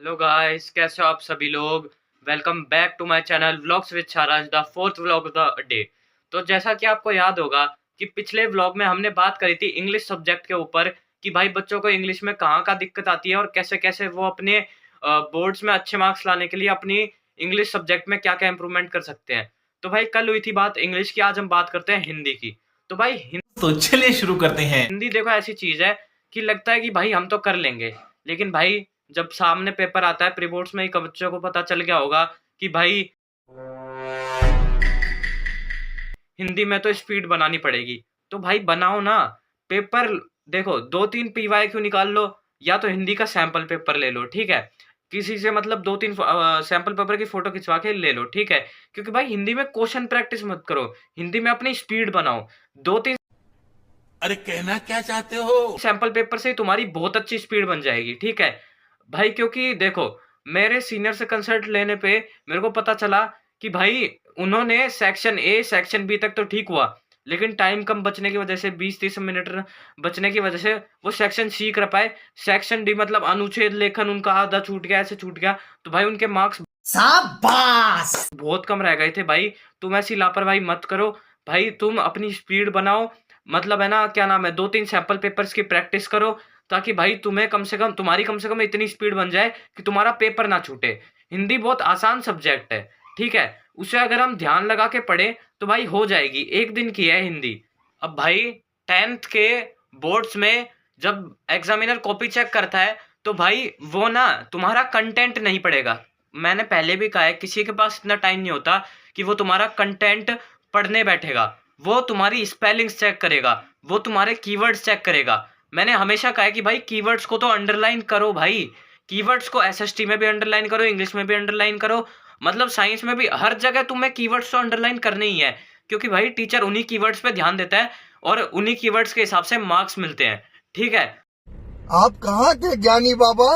Hello guys, कैसे हो आप सभी लोग। Welcome back to my channel vlogs with Sharaj, the fourth vlog of the day. तो जैसा कि आपको याद होगा कि पिछले व्लॉग में हमने बात करी थी इंग्लिश सब्जेक्ट के ऊपर कि भाई बच्चों को इंग्लिश में कहाँ का दिक्कत आती है और कैसे कैसे वो अपने बोर्ड्स में अच्छे मार्क्स लाने के लिए अपनी इंग्लिश सब्जेक्ट में क्या क्या इंप्रूवमेंट कर सकते हैं। तो भाई कल हुई थी बात इंग्लिश की, आज हम बात करते हैं हिंदी की। तो भाई तो चलिए शुरू करते हैं। हिंदी देखो ऐसी चीज है कि लगता है कि भाई हम तो कर लेंगे, लेकिन भाई जब सामने पेपर आता है प्री बोर्ड्स में, एक बच्चों को पता चल गया होगा कि भाई हिंदी में तो स्पीड बनानी पड़ेगी। तो भाई बनाओ ना पेपर। देखो 2-3 पीवाई क्यू निकाल लो, या तो हिंदी का सैंपल पेपर ले लो, ठीक है। किसी से मतलब 2-3 सैंपल पेपर की फोटो खिंचवा के ले लो, ठीक है। क्योंकि भाई हिंदी में क्वेश्चन प्रैक्टिस मत करो, हिंदी में अपनी स्पीड बनाओ। 2-3 अरे कहना क्या चाहते हो? सैंपल पेपर से तुम्हारी बहुत अच्छी स्पीड बन जाएगी, ठीक है भाई। क्योंकि देखो मेरे सीनियर से कंसल्ट लेने पे मेरे को पता चला कि भाई उन्होंने सेक्शन ए सेक्शन बी तक तो ठीक हुआ, लेकिन टाइम कम बचने की वजह से 20-30 मिनट बचने की वजह से वो सेक्शन सी कर पाए। सेक्शन डी मतलब अनुच्छेद लेखन उनका आधा छूट गया, ऐसे छूट गया, तो भाई उनके मार्क्स शाबाश। बहुत कम रह गए थे। भाई तुम ऐसी लापरवाही मत करो, भाई तुम अपनी स्पीड बनाओ। मतलब है ना, क्या नाम है, 2-3 सैंपल पेपर्स की प्रैक्टिस करो, ताकि भाई तुम्हें कम से कम इतनी स्पीड बन जाए कि तुम्हारा पेपर ना छूटे। हिंदी बहुत आसान सब्जेक्ट है, ठीक है। उसे अगर हम ध्यान लगा के पढ़े तो भाई हो जाएगी, एक दिन की है हिंदी। अब भाई 10th के बोर्ड्स में जब एग्जामिनर कॉपी चेक करता है तो भाई वो ना तुम्हारा कंटेंट नहीं पढ़ेगा। मैंने पहले भी कहा है, किसी के पास इतना टाइम नहीं होता कि वो तुम्हारा कंटेंट पढ़ने बैठेगा। वो तुम्हारी स्पेलिंग्स चेक करेगा, वो तुम्हारे कीवर्ड्स चेक करेगा। मैंने हमेशा कहा है कि भाई कीवर्ड्स को तो अंडरलाइन करो भाई। कीवर्ड्स को एसएसटी में भी अंडरलाइन करो, इंग्लिश में भी अंडरलाइन करो, मतलब साइंस में भी, हर जगह तुम्हें कीवर्ड्स तो अंडरलाइन करने ही है। क्योंकि भाई टीचर उन्हीं कीवर्ड्स पे ध्यान देता है और उन्हीं कीवर्ड्स के हिसाब से मार्क्स मिलते हैं, ठीक है। आप कहाँ के ज्ञानी बाबा?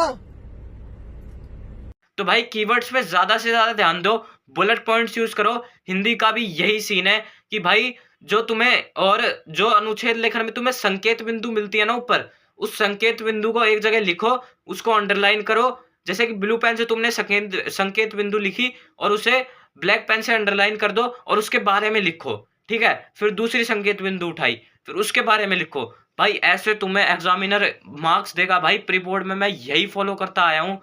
तो भाई कीवर्ड्स पे ज्यादा से ज्यादा ध्यान दो, बुलेट पॉइंट्स यूज करो। हिंदी का भी यही सीन है कि भाई जो तुम्हें और जो अनुच्छेद लेखन में तुम्हें संकेत बिंदु मिलती है ना ऊपर, उस संकेत बिंदु को एक जगह लिखो, उसको अंडरलाइन करो। जैसे कि ब्लू पेन से तुमने संकेत बिंदु लिखी और उसे ब्लैक पेन से अंडरलाइन कर दो और उसके बारे में लिखो, ठीक है। फिर दूसरी संकेत बिंदु उठाई, फिर उसके बारे में लिखो। भाई ऐसे तुम्हें एग्जामिनर मार्क्स देगा। भाई प्री बोर्ड में मैं यही फॉलो करता आया हूँ,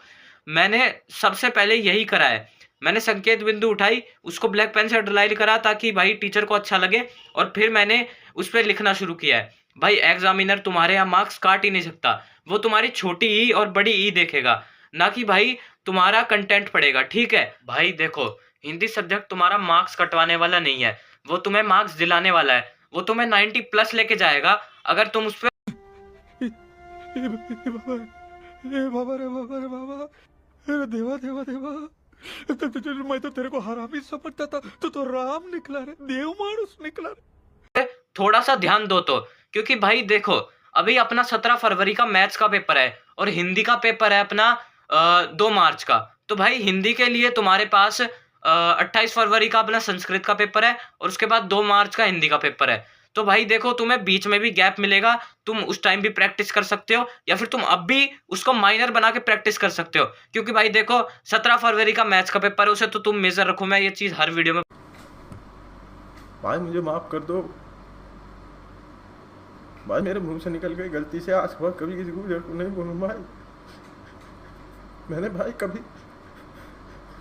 मैंने सबसे पहले यही करा है। मैंने संकेत बिंदु उठाई, उसको ब्लैक पेन से अंडरलाइन करा ताकि भाई टीचर को अच्छा लगे, और फिर मैंने उस पर लिखना शुरू किया है। भाई एग्जामिनर तुम्हारे यहाँ मार्क्स काट ही नहीं सकता, वो तुम्हारी छोटी ई और बड़ी ई देखेगा, ना कि भाई तुम्हारा कंटेंट पढ़ेगा, ठीक है। भाई देखो हिंदी सब्जेक्ट तुम्हारा मार्क्स कटवाने वाला नहीं है, वो तुम्हें मार्क्स दिलाने वाला है। वो तुम्हें 90 प्लस लेके जाएगा अगर तुम उस पर रे बाबा रे बाबा रे बाबा, अरे देवा देवा देवा, मैं तो तेरे को हरामी समझता था, तो राम निकला रे, देव मानुस निकला रे। थोड़ा सा ध्यान दो तो। क्योंकि भाई देखो अभी अपना 17 फरवरी का मैथ्स का पेपर है और हिंदी का पेपर है अपना 2 मार्च का। तो भाई हिंदी के लिए तुम्हारे पास 28 फरवरी का अपना संस्कृत का पेपर है और उसके बाद 2 मार्च का हिंदी का पेपर है। तो भाई देखो तुम्हें बीच में भी गैप मिलेगा, तुम उस टाइम भी प्रैक्टिस कर सकते हो, या फिर तुम अब भी उसको माइनर बना के प्रैक्टिस कर सकते हो। क्योंकि भाई देखो 17 फरवरी का मैथ्स का पेपर है, उसे तो तुम मेजर रखो, मैं ये चीज हर वीडियो में भाई मुझे माफ़ कर दो भाई, मेरे मुंह से निकल गई गलती से। आज के बाद कभी किसी को नहीं बोलूँ भाई। मैंने भाई कभी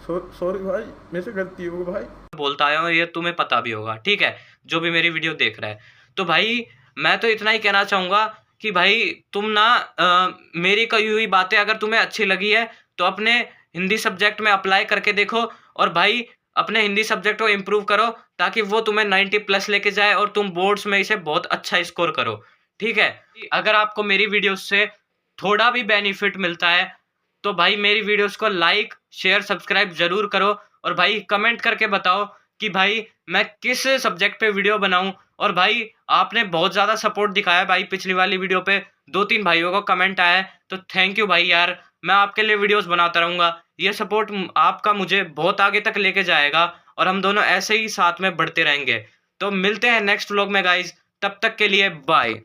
सॉरी भाई, मेरे से गलती हो भाई। बोलता आया हूँ, ये तुम्हें पता भी होगा, ठीक है, जो भी मेरी वीडियो देख रहा है। तो भाई मैं तो इतना ही कहना चाहूंगा कि भाई तुम ना मेरी कही हुई बातें अगर तुम्हें अच्छी लगी है तो अपने हिंदी सब्जेक्ट में अप्लाई करके देखो, और भाई अपने हिंदी सब्जेक्ट को इम्प्रूव करो ताकि वो तुम्हें 90 प्लस लेके जाए और तुम बोर्ड्स में इसे बहुत अच्छा स्कोर करो, ठीक है। अगर आपको मेरी वीडियो से थोड़ा भी बेनिफिट मिलता है तो भाई मेरी वीडियोस को लाइक शेयर सब्सक्राइब जरूर करो, और भाई कमेंट करके बताओ कि भाई मैं किस सब्जेक्ट पे वीडियो बनाऊं। और भाई आपने बहुत ज़्यादा सपोर्ट दिखाया भाई, पिछली वाली वीडियो पे 2-3 भाइयों को कमेंट आया है, तो थैंक यू भाई यार। मैं आपके लिए वीडियोस बनाता रहूँगा, ये सपोर्ट आपका मुझे बहुत आगे तक लेके जाएगा और हम दोनों ऐसे ही साथ में बढ़ते रहेंगे। तो मिलते हैं नेक्स्ट व्लॉग में गाइज, तब तक के लिए बाय।